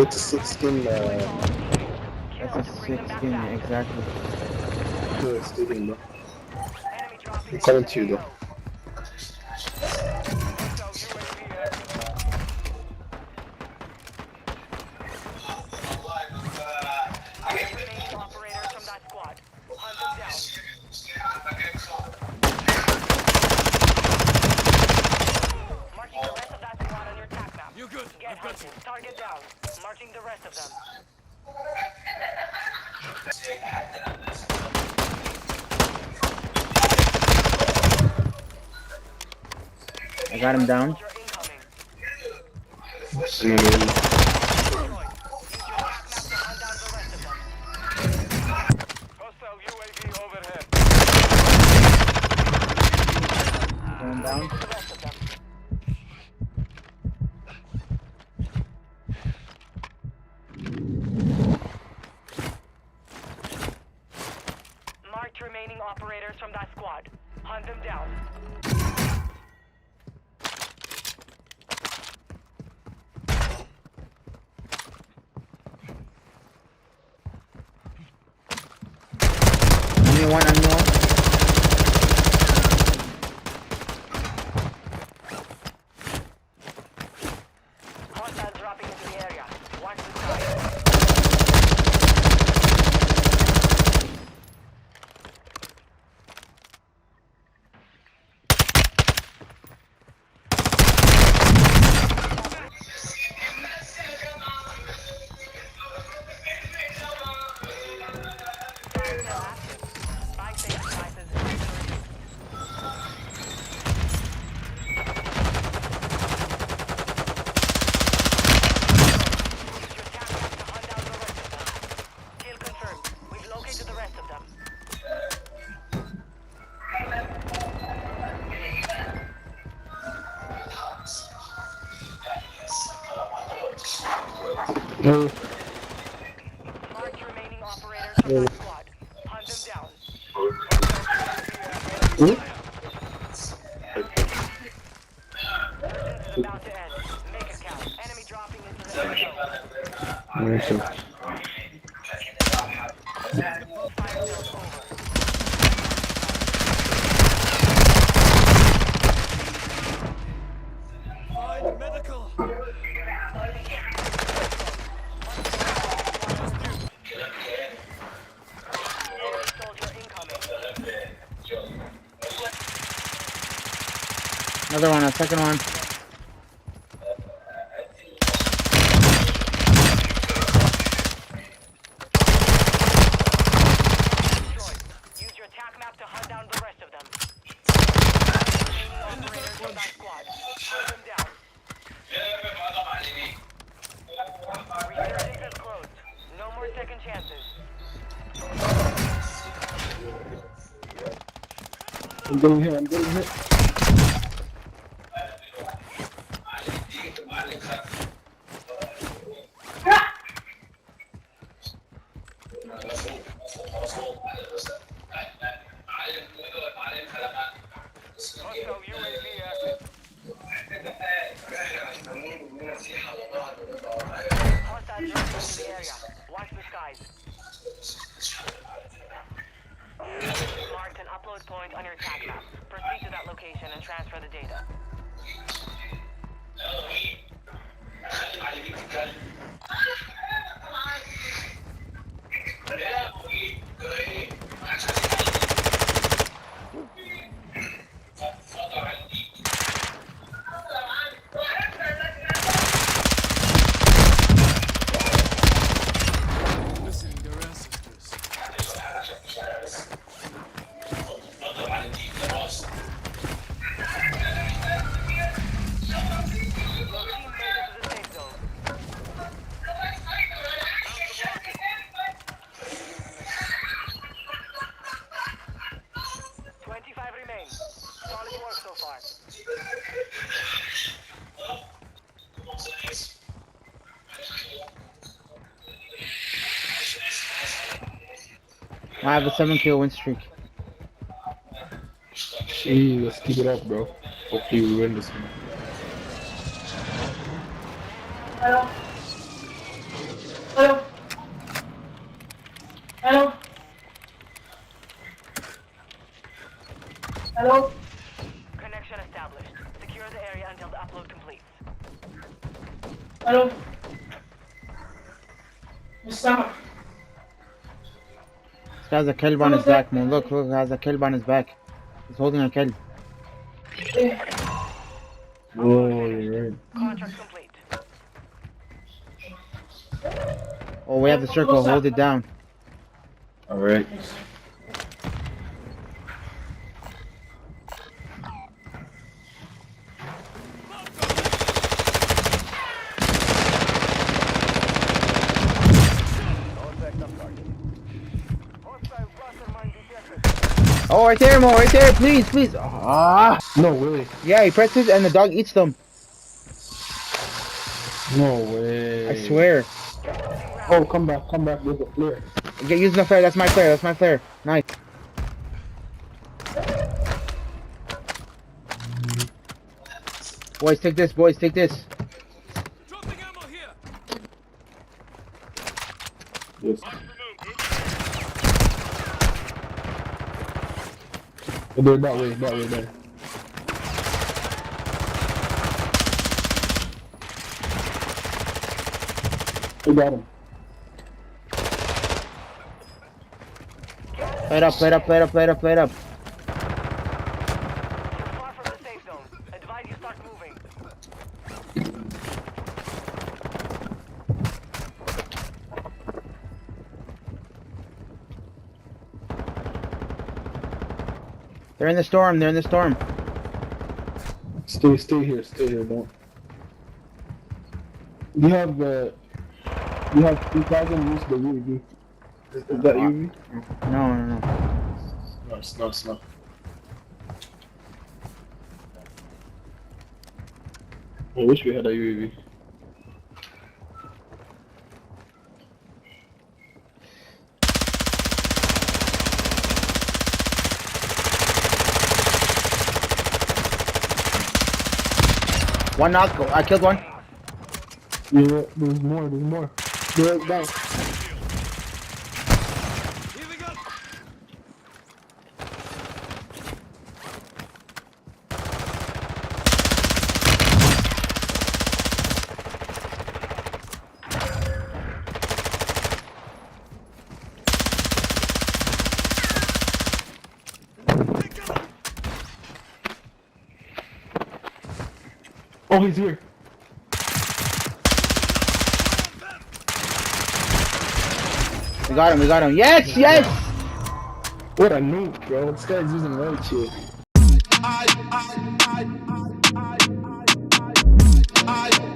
it's a 6 skin, That's a 6 skin, exactly. stadium, bro. I'm coming to you, though. You good? I've got you. Target down. Marching the rest of them. I got him down. Hostile UAV overhead. Going down. Marked remaining operators from that squad. Hunt them down. Only one, only one. Hostiles dropping into the area. Watch the sky. Fire still active. Spy safe devices activated. Use your tap map to hunt down the rest of them. Kill confirmed. We've located the rest of them. Marked remaining operators from that squad. Hunt them down. Urgent is about to end. Make it count. Enemy dropping into the area. Fire sales over. Find medical. Enemy soldier incoming. Another one, a second one. Destroyed. Use your attack map to hunt down the rest of them. Remaining operators from that squad. Hunt them down. Resurgence is closed. No more second chances. I'm getting hit, I'm getting hit. Hostile UAV active. Hostiles dropping into the area. Watch the skies. Marked an upload point on your attack map. Proceed to that location and transfer the data. Listening to their ancestors. Your team made it to the safe zone. 25 remain. Solid work so far. I have a 7-kill win streak. Gee, let's keep it up, bro. Hopefully we win this one. Hello. Hello. Hello. Connection established. Secure the area until the upload completes. Hello. Mustafa. This guy's a kelp on his back, man. Look, he has a kelp on his back. He's holding a kelp. Oh, you're right. Contract complete. Oh, we have the circle. Hold it down. Alright. Oh, right there, Mo. Right there. Please, please. Ah. No way. Yeah, he presses and the dog eats them. No way. I swear. Oh, come back, there's a flare. Get using the flare. That's my flare. That's my flare. Nice. Boys, take this. Boys, take this. Dropping ammo here. Yes. Oh, they're that way, there. I got him. Play it up. Play it up. Play it up. Play it up. Play it up. Far from the safe zone. Advise you start moving. They're in the storm. They're in the storm. Stay here, don't. You have 3,000 use the UAV. Is that UAV? No. No, it's not. I wish we had a UAV. One knock. I killed one. Yeah, there's more. They're down. Healing up. Oh, he's here. We got him. Yes. What a noob, bro. This guy's using right shit.